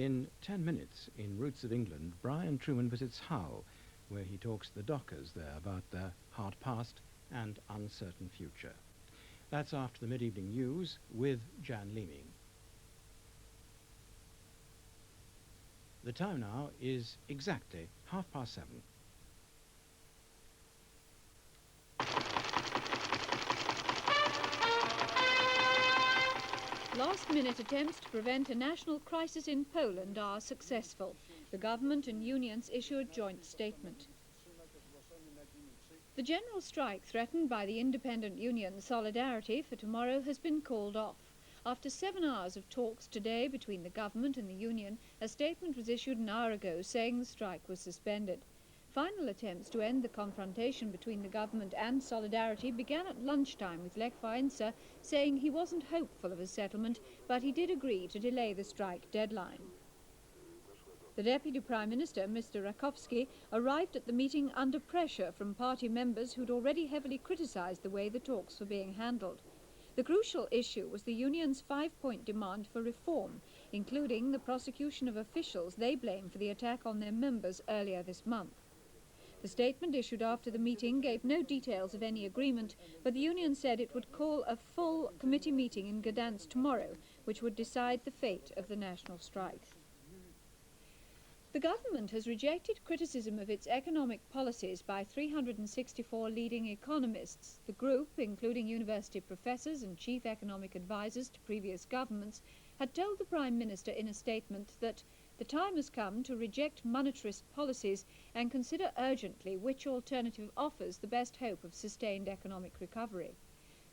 In 10 minutes, in Roots of England, Brian Truman visits Hull, where he talks to the dockers there about their hard past and uncertain future. That's after the mid-evening news with Jan Leeming. The time now is exactly 7:30. Last-minute attempts to prevent a national crisis in Poland are successful. The government and unions issue a joint statement. The general strike threatened by the independent union Solidarity for tomorrow has been called off. After 7 hours of talks today between the government and the union, a statement was issued an hour ago saying the strike was suspended. Final attempts to end the confrontation between the government and Solidarity began at lunchtime, with Lech Wałęsa saying he wasn't hopeful of a settlement, but he did agree to delay the strike deadline. The Deputy Prime Minister, Mr. Rakowski, arrived at the meeting under pressure from party members who'd already heavily criticised the way the talks were being handled. The crucial issue was the union's 5-point demand for reform, including the prosecution of officials they blame for the attack on their members earlier this month. The statement issued after the meeting gave no details of any agreement, but the union said it would call a full committee meeting in Gdansk tomorrow, which would decide the fate of the national strike. The government has rejected criticism of its economic policies by 364 leading economists. The group, including university professors and chief economic advisers to previous governments, had told the Prime Minister in a statement that the time has come to reject monetarist policies and consider urgently which alternative offers the best hope of sustained economic recovery.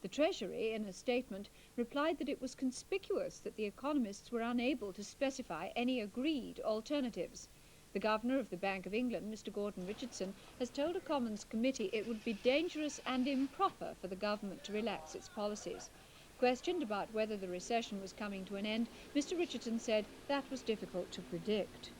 The Treasury, in a statement, replied that it was conspicuous that the economists were unable to specify any agreed alternatives. The Governor of the Bank of England, Mr. Gordon Richardson, has told a Commons committee it would be dangerous and improper for the government to relax its policies. Questioned about whether the recession was coming to an end, Mr. Richardson said that was difficult to predict.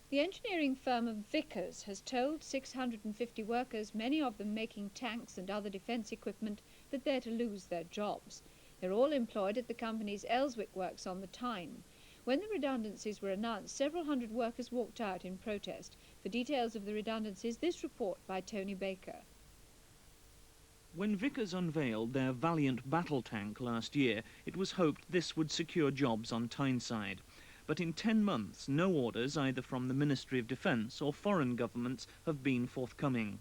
The engineering firm of Vickers has told 650 workers, many of them making tanks and other defence equipment, that they're to lose their jobs. They're all employed at the company's Elswick works on the Tyne. When the redundancies were announced, several hundred workers walked out in protest. For details of the redundancies, this report by Tony Baker. When Vickers unveiled their Valiant battle tank last year, it was hoped this would secure jobs on Tyneside. But in 10 months, no orders either from the Ministry of Defence or foreign governments have been forthcoming.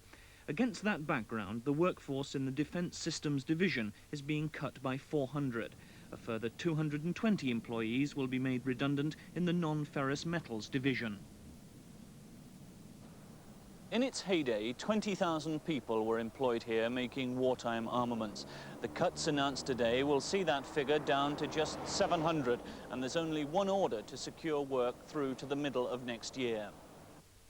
Against that background, the workforce in the Defence Systems Division is being cut by 400. A further 220 employees will be made redundant in the Non-Ferrous Metals Division. In its heyday, 20,000 people were employed here making wartime armaments. The cuts announced today will see that figure down to just 700, and there's only one order to secure work through to the middle of next year.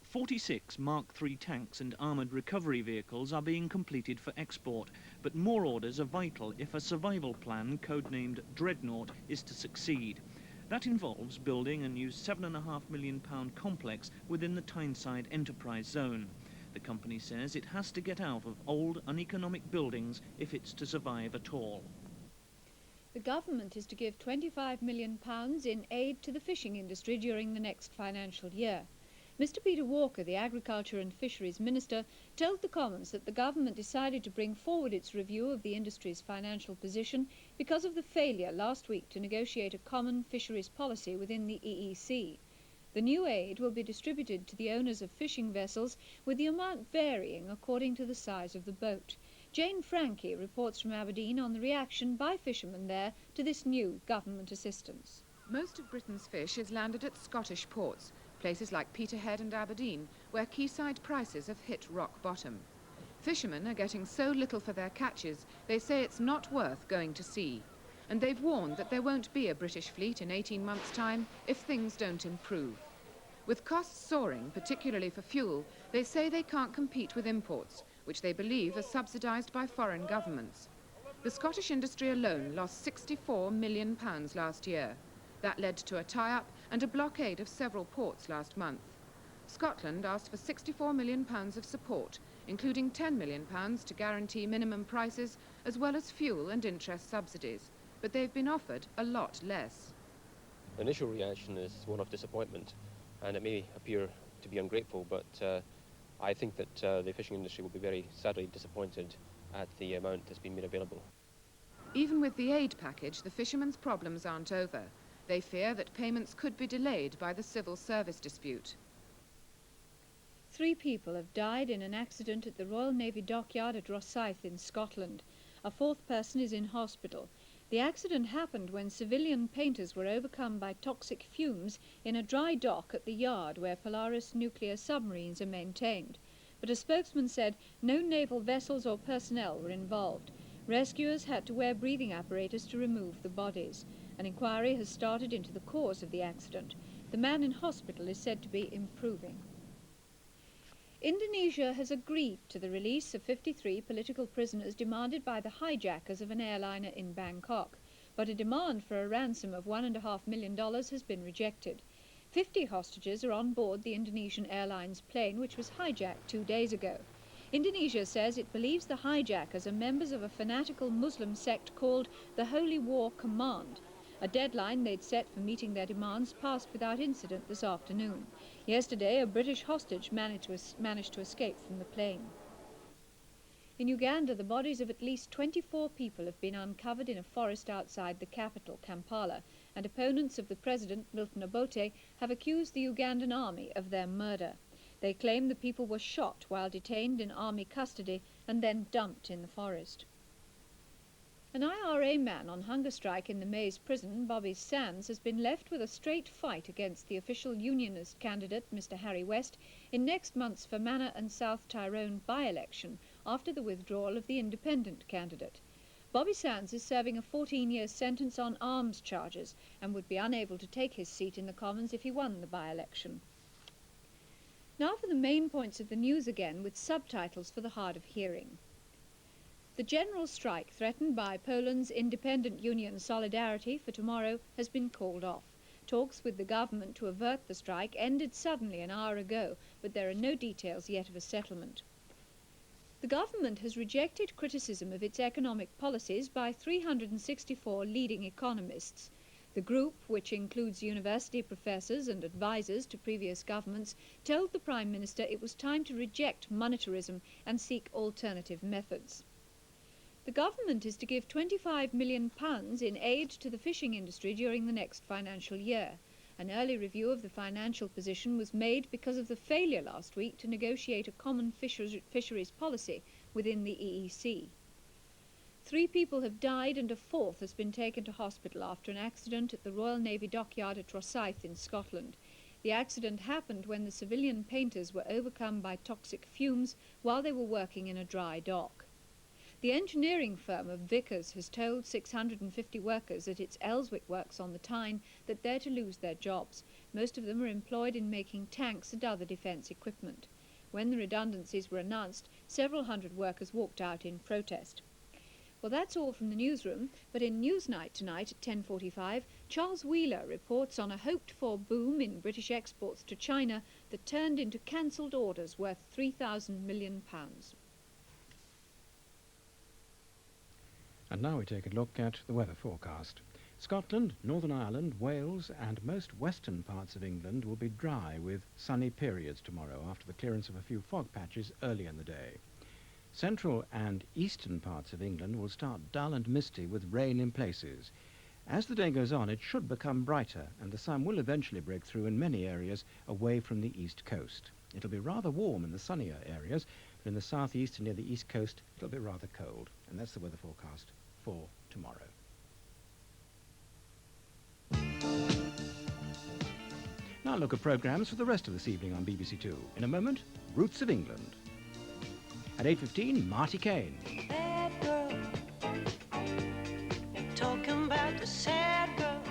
46 Mark III tanks and armoured recovery vehicles are being completed for export, but more orders are vital if a survival plan, codenamed Dreadnought, is to succeed. That involves building a new £7.5 million complex within the Tyneside Enterprise Zone. The company says it has to get out of old, uneconomic buildings if it's to survive at all. The government is to give £25 million in aid to the fishing industry during the next financial year. Mr. Peter Walker, the Agriculture and Fisheries Minister, told the Commons that the government decided to bring forward its review of the industry's financial position because of the failure last week to negotiate a common fisheries policy within the EEC. The new aid will be distributed to the owners of fishing vessels, with the amount varying according to the size of the boat. Jane Frankie reports from Aberdeen on the reaction by fishermen there to this new government assistance. Most of Britain's fish is landed at Scottish ports, places like Peterhead and Aberdeen, where quayside prices have hit rock bottom. Fishermen are getting so little for their catches, they say it's not worth going to sea. And they've warned that there won't be a British fleet in 18 months' time if things don't improve. With costs soaring, particularly for fuel, they say they can't compete with imports, which they believe are subsidised by foreign governments. The Scottish industry alone lost £64 million last year. That led to a tie-up and a blockade of several ports last month. Scotland asked for £64 million of support, including £10 million to guarantee minimum prices, as well as fuel and interest subsidies. But they've been offered a lot less. initial reaction is one of disappointment, and it may appear to be ungrateful, but I think that the fishing industry will be very sadly disappointed at the amount that's been made available. Even with the aid package, the fishermen's problems aren't over. They fear that payments could be delayed by the civil service dispute. 3 people have died in an accident at the Royal Navy dockyard at Rosyth in Scotland. A 4th person is in hospital. The accident happened when civilian painters were overcome by toxic fumes in a dry dock at the yard where Polaris nuclear submarines are maintained. But a spokesman said no naval vessels or personnel were involved. Rescuers had to wear breathing apparatus to remove the bodies. An inquiry has started into the cause of the accident. The man in hospital is said to be improving. Indonesia has agreed to the release of 53 political prisoners demanded by the hijackers of an airliner in Bangkok, but a demand for a ransom of $1.5 million has been rejected. 50 hostages are on board the Indonesian Airlines plane which was hijacked 2 days ago. Indonesia says it believes the hijackers are members of a fanatical Muslim sect called the Holy War Command. A deadline they'd set for meeting their demands passed without incident this afternoon. Yesterday, a British hostage managed to escape from the plane. In Uganda, the bodies of at least 24 people have been uncovered in a forest outside the capital, Kampala, and opponents of the president, Milton Obote, have accused the Ugandan army of their murder. They claim the people were shot while detained in army custody and then dumped in the forest. An IRA man on hunger strike in the Maze prison, Bobby Sands, has been left with a straight fight against the official unionist candidate, Mr. Harry West, in next month's Fermanagh and South Tyrone by-election after the withdrawal of the independent candidate. Bobby Sands is serving a 14-year sentence on arms charges and would be unable to take his seat in the Commons if he won the by-election. Now for the main points of the news again, with subtitles for the hard of hearing. The general strike threatened by Poland's independent union Solidarity for tomorrow has been called off. Talks with the government to avert the strike ended suddenly an hour ago, but there are no details yet of a settlement. The government has rejected criticism of its economic policies by 364 leading economists. The group, which includes university professors and advisors to previous governments, told the Prime Minister it was time to reject monetarism and seek alternative methods. The government is to give £25 million in aid to the fishing industry during the next financial year. An early review of the financial position was made because of the failure last week to negotiate a common fisheries policy within the EEC. 3 people have died and a 4th has been taken to hospital after an accident at the Royal Navy dockyard at Rosyth in Scotland. The accident happened when the civilian painters were overcome by toxic fumes while they were working in a dry dock. The engineering firm of Vickers has told 650 workers at its Elswick works on the Tyne that they're to lose their jobs. Most of them are employed in making tanks and other defence equipment. When the redundancies were announced, several hundred workers walked out in protest. Well, that's all from the newsroom, but in Newsnight tonight at 10:45, Charles Wheeler reports on a hoped-for boom in British exports to China that turned into cancelled orders worth £3,000 million. And now we take a look at the weather forecast. Scotland, Northern Ireland, Wales and most western parts of England will be dry with sunny periods tomorrow after the clearance of a few fog patches early in the day. Central and eastern parts of England will start dull and misty with rain in places. As the day goes on, it should become brighter and the sun will eventually break through in many areas away from the east coast. It'll be rather warm in the sunnier areas, but in the southeast and near the east coast it'll be rather cold. And that's the weather forecast for tomorrow. Now look at programmes for the rest of this evening on BBC2. In a moment, Roots of England. At 8:15, Marty Kane. Bad girl, talking about the sad girl.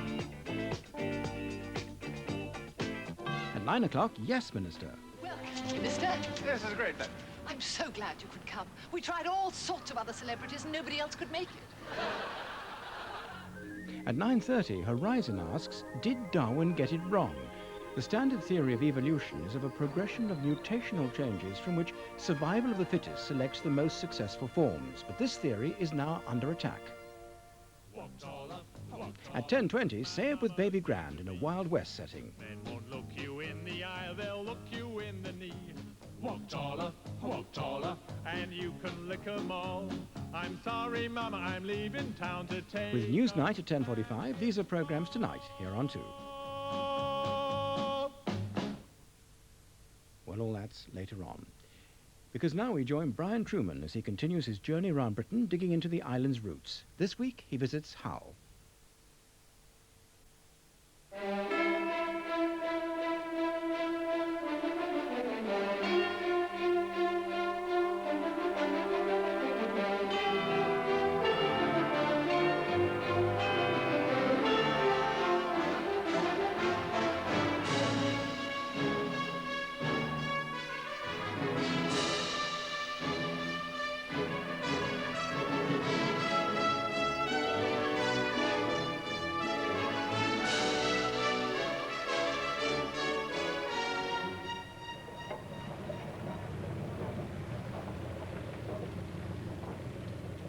At 9 o'clock, Yes Minister. Welcome, Minister. Yes, it's great then. I'm so glad you could come. We tried all sorts of other celebrities and nobody else could make it. At 9:30, Horizon asks, did Darwin get it wrong? The standard theory of evolution is of a progression of mutational changes from which survival of the fittest selects the most successful forms. But this theory is now under attack. At 10:20, Say It with Baby Grand in a Wild West setting. Men won't look you in the eye, they'll look you in the knee. Walk taller, and you can lick 'em all. I'm sorry, Mama, I'm leaving town to take... With Newsnight at 10:45, these are programmes tonight, here on 2. Well, all that's later on. Because now we join Brian Truman as he continues his journey around Britain, digging into the island's roots. This week, he visits Hull.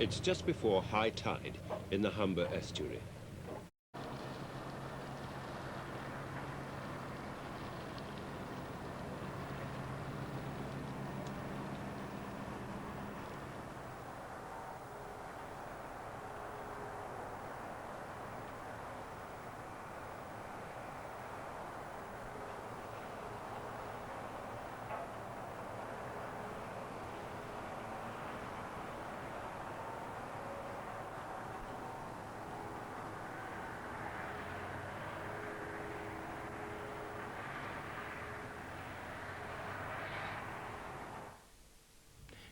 It's just before high tide in the Humber estuary.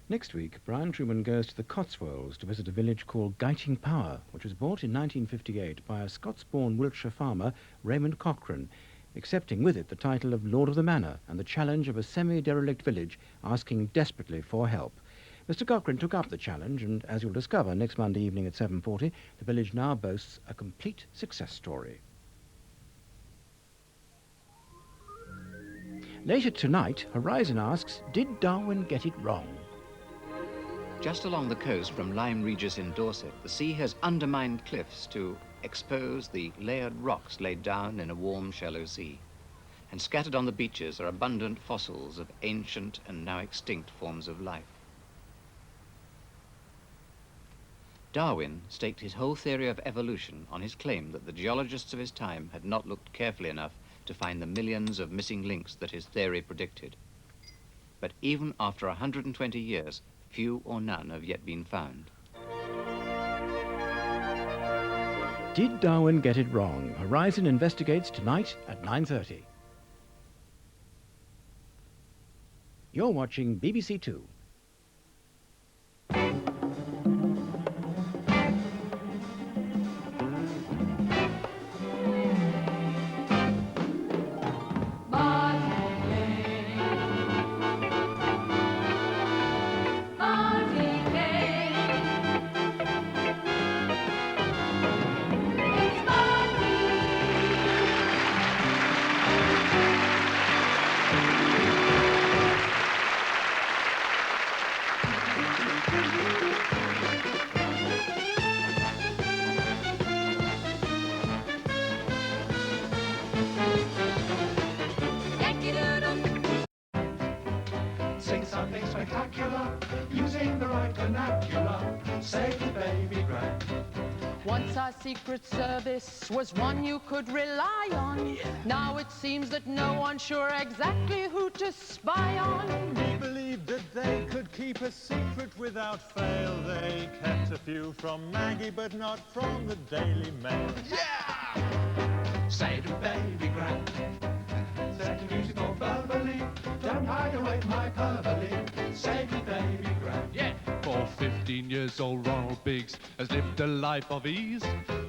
Next week, Brian Truman goes to the Cotswolds to visit a village called Geiting Power, which was bought in 1958 by a Scots-born Wiltshire farmer, Raymond Cochrane, accepting with it the title of Lord of the Manor and the challenge of a semi-derelict village asking desperately for help. Mr. Cochrane took up the challenge, and as you'll discover next Monday evening at 7:40, the village now boasts a complete success story. Later tonight, Horizon asks, did Darwin get it wrong? Just along the coast from Lyme Regis in Dorset, the sea has undermined cliffs to expose the layered rocks laid down in a warm, shallow sea. And scattered on the beaches are abundant fossils of ancient and now extinct forms of life. Darwin staked his whole theory of evolution on his claim that the geologists of his time had not looked carefully enough to find the millions of missing links that his theory predicted. But even after 120 years, few or none have yet been found. Did Darwin get it wrong? Horizon investigates tonight at 9:30. You're watching BBC2. Sing something spectacular, using the right vernacular. Say to baby grand. Once our Secret Service was one you could rely on. Now it seems that no one's sure exactly who to spy on. We believed that they could keep a secret without fail. They kept a few from Maggie, but not from the Daily Mail. Yeah! Say to baby grand. Set the music all verbally. Don't hide away my pervally. Say to baby grand. Yeah! For 15 years old Ronald Biggs has lived a life of ease.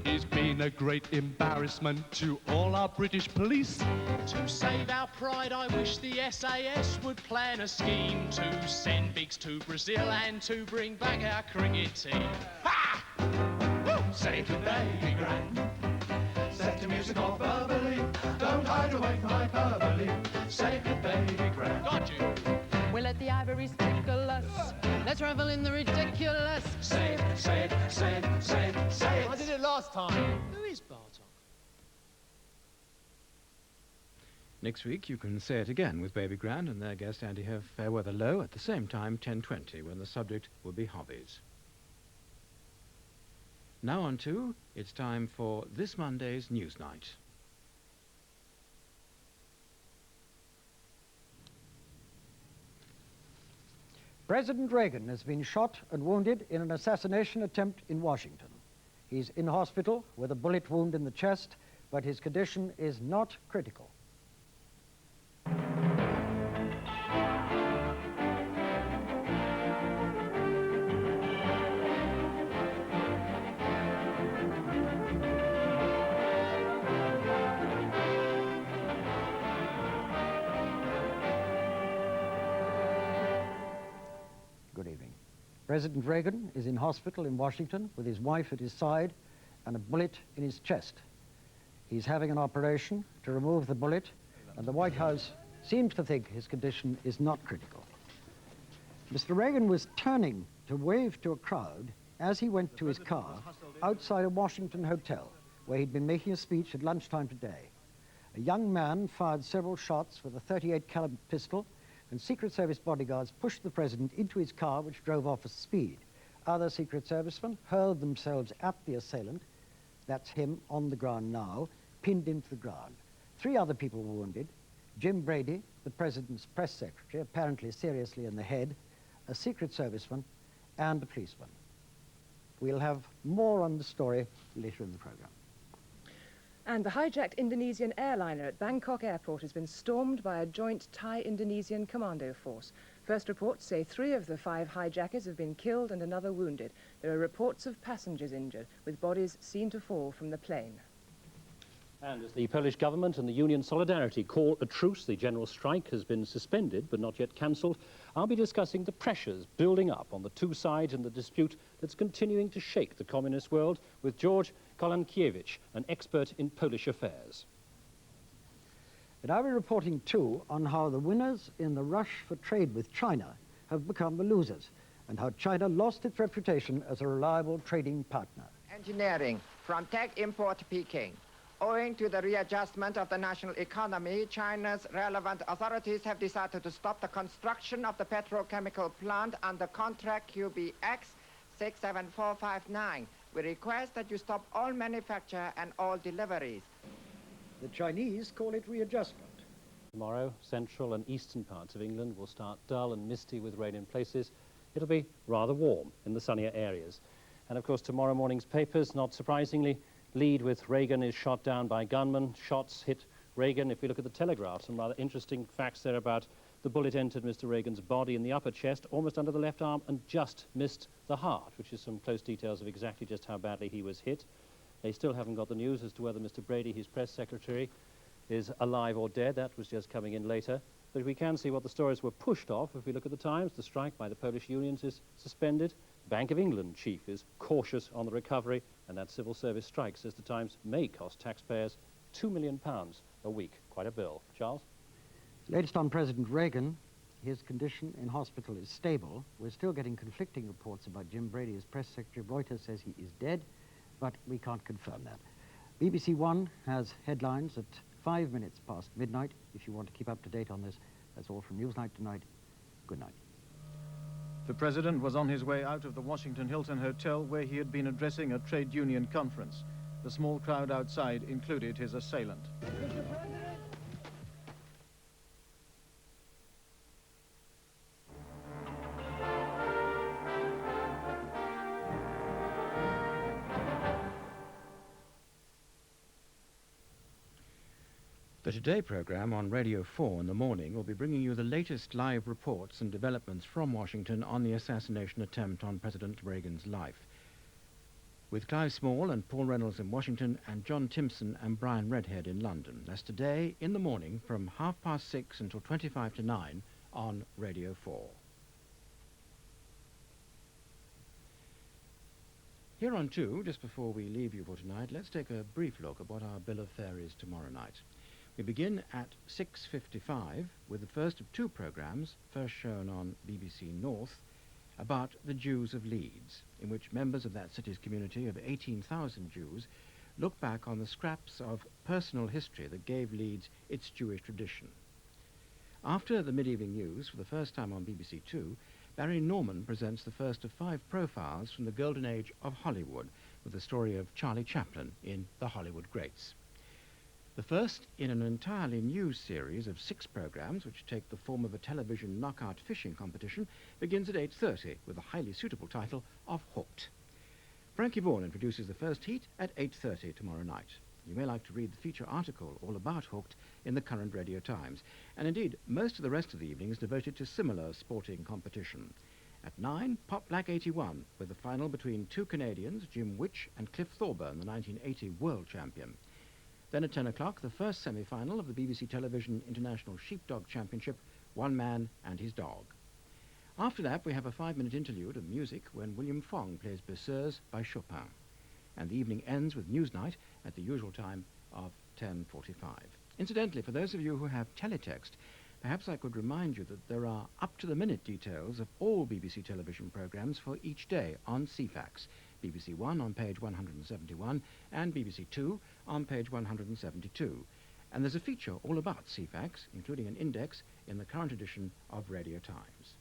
He's been a great embarrassment to all our British police. To save our pride, I wish the SAS would plan a scheme to send Biggs to Brazil and to bring back our cricket team. Ha! Woo! Say to baby grand. Set the music all verbally. Don't hide away my pervally. Say to baby grand. Got you. We'll let the ivories tickle us. Let's revel in the ridiculous. Say it, say it, say it, say it, say it. I did it last time. Who is Barton? Next week you can say it again with Baby Grand and their guest Andy Ho, Fairweather Low, at the same time, 10:20, when the subject will be hobbies. Now on to, it's time for this Monday's News Night. President Reagan has been shot and wounded in an assassination attempt in Washington. He's in hospital with a bullet wound in the chest, but his condition is not critical. Good evening. President Reagan is in hospital in Washington with his wife at his side and a bullet in his chest. He's having an operation to remove the bullet, and the White House seems to think his condition is not critical. Mr. Reagan was turning to wave to a crowd as he went to his car outside a Washington hotel where he'd been making a speech at lunchtime today. A young man fired several shots with a .38 caliber pistol, and Secret Service bodyguards pushed the president into his car, which drove off at speed. Other Secret Servicemen hurled themselves at the assailant, that's him on the ground now, pinned him to the ground. 3 other people were wounded. Jim Brady, the president's press secretary, apparently seriously in the head, a Secret Serviceman, and a policeman. We'll have more on the story later in the program. And the hijacked Indonesian airliner at Bangkok airport has been stormed by a joint Thai-Indonesian commando force. First reports say 3 of the 5 hijackers have been killed and another wounded. There are reports of passengers injured, with bodies seen to fall from the plane. And as the Polish government and the Union Solidarity call a truce, the general strike has been suspended but not yet cancelled. I'll be discussing the pressures building up on the 2 sides in the dispute that's continuing to shake the communist world with George Kolankiewicz, an expert in Polish affairs. And I'll be reporting too on how the winners in the rush for trade with China have become the losers, and how China lost its reputation as a reliable trading partner. Engineering from tech import to Peking. Owing to the readjustment of the national economy, China's relevant authorities have decided to stop the construction of the petrochemical plant under contract QBX 67459. We request that you stop all manufacture and all deliveries. The Chinese call it readjustment. Tomorrow, central and eastern parts of England will start dull and misty with rain in places. It'll be rather warm in the sunnier areas. And of course, tomorrow morning's papers, not surprisingly, lead with Reagan is shot down by gunmen. Shots hit Reagan. If we look at the Telegraph, some rather interesting facts there about the bullet entered Mr. Reagan's body in the upper chest, almost under the left arm, and just missed the heart, which is some close details of exactly just how badly he was hit. They still haven't got the news as to whether Mr. Brady, his press secretary, is alive or dead. That was just coming in later. But we can see what the stories were pushed off. If we look at the Times, the strike by the Polish unions is suspended. Bank of England chief is cautious on the recovery, and that civil service strike, says the Times, may cost taxpayers £2 million a week. Quite a bill. Charles? Latest on President Reagan, his condition in hospital is stable. We're still getting conflicting reports about Jim Brady. His press secretary, Reuters, says he is dead, but we can't confirm that. BBC1 has headlines at 5 minutes past midnight. If you want to keep up to date on this, that's all from Newsnight tonight. Good night. The president was on his way out of the Washington Hilton Hotel, where he had been addressing a trade union conference. The small crowd outside included his assailant. The Today programme on Radio 4 in the morning will be bringing you the latest live reports and developments from Washington on the assassination attempt on President Reagan's life. With Clive Small and Paul Reynolds in Washington and John Timpson and Brian Redhead in London. That's today in the morning from 6:30 until 9:25 on Radio 4. Here on 2, just before we leave you for tonight, let's take a brief look at what our bill of fare is tomorrow night. We begin at 6:55 with the first of 2 programmes, first shown on BBC North, about the Jews of Leeds, in which members of that city's community of 18,000 Jews look back on the scraps of personal history that gave Leeds its Jewish tradition. After the mid-evening news, for the first time on BBC2, Barry Norman presents the first of 5 profiles from the golden age of Hollywood, with the story of Charlie Chaplin in The Hollywood Greats. The first in an entirely new series of 6 programmes, which take the form of a television knockout fishing competition, begins at 8:30 with the highly suitable title of Hooked. Frankie Vaughan introduces the first heat at 8:30 tomorrow night. You may like to read the feature article all about Hooked in the current Radio Times, and indeed most of the rest of the evening is devoted to similar sporting competition. At 9, Pop Black 81, with the final between 2 Canadians, Jim Witch and Cliff Thorburn, the 1980 world champion. Then at 10 o'clock, the first semi-final of the BBC Television International Sheepdog Championship, One Man and His Dog. After that, we have a 5-minute interlude of music when William Fong plays Berceuse by Chopin. And the evening ends with Newsnight at the usual time of 10:45. Incidentally, for those of you who have teletext, perhaps I could remind you that there are up-to-the-minute details of all BBC television programmes for each day on CFAX. BBC 1 on page 171 and BBC 2 on page 172. And there's a feature all about CFAX, including an index in the current edition of Radio Times.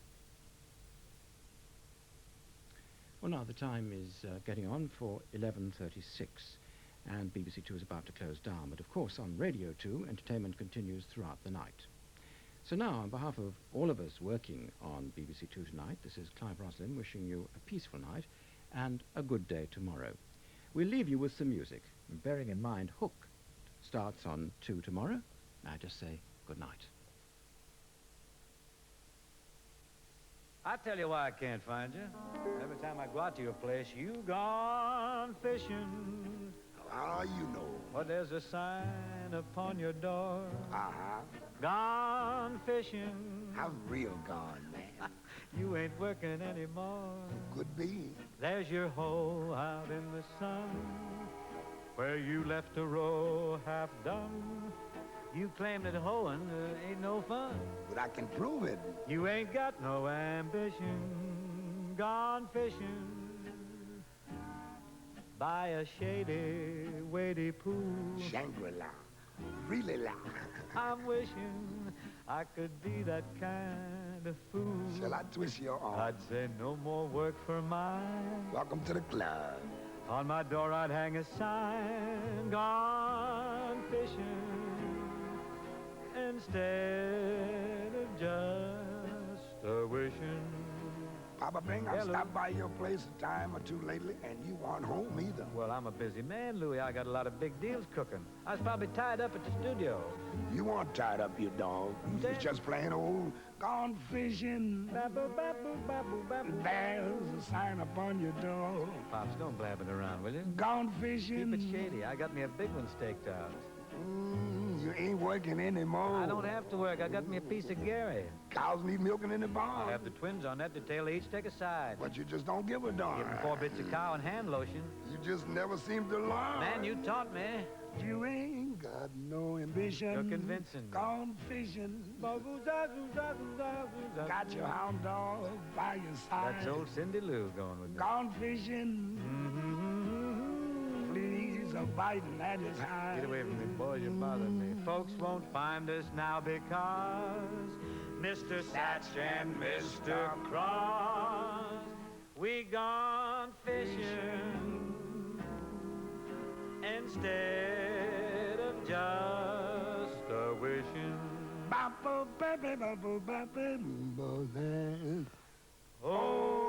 Well, now the time is getting on for 11:36, and BBC 2 is about to close down. But of course, on Radio 2, entertainment continues throughout the night. So now, on behalf of all of us working on BBC 2 tonight, this is Clive Roslin wishing you a peaceful night and a good day tomorrow. We'll leave you with some music, bearing in mind Hook starts on 2 tomorrow. I just say good night. I tell you why I can't find you. Every time I go out to your place, you gone fishing. How you know? But there's a sign upon your door. Uh-huh. Gone fishing. How real gone, man? You ain't working anymore. Could be. There's your hole out in the sun, where you left a row half done. You claim that hoeing ain't no fun. But I can prove it. You ain't got no ambition. Gone fishing by a shady, weighty pool. Shangri-La. Really la. I'm wishing I could be that kind of fool. Shall I twist your arm? I'd say no more work for mine. Welcome to the club. On my door I'd hang a sign, gone fishing, instead of just a wishing. Papa Bing, I've stopped by your place a time or two lately, and you aren't home either. Well, I'm a busy man, Louis. I got a lot of big deals cooking. I was probably tied up at the studio. You weren't tied up, you dog. You was just plain old gone fishing. Baboo, baboo, baboo, baboo. There's a sign upon your door. Pops, don't blab it around, will you? Gone fishing. Keep it shady. I got me a big one staked out. You ain't working anymore. I don't have to work. I got me a piece of Gary. Cows need milking in the barn. I have the twins on that detail. They each take a side. But you just don't give a darn. Give them 4 bits of cow and hand lotion. You just never seem to learn. Man, you taught me. You ain't got no ambition. You're convincing. Gone fishing. Got your hound dog by your side. That's old Cindy Lou going with me. Gone fishing. Please, a biting at his hide. Get away from me, boy, you bother me. Folks won't find us now because Mr. Satch and Mr. Cross, we gone fishing instead of just a wishing. Oh.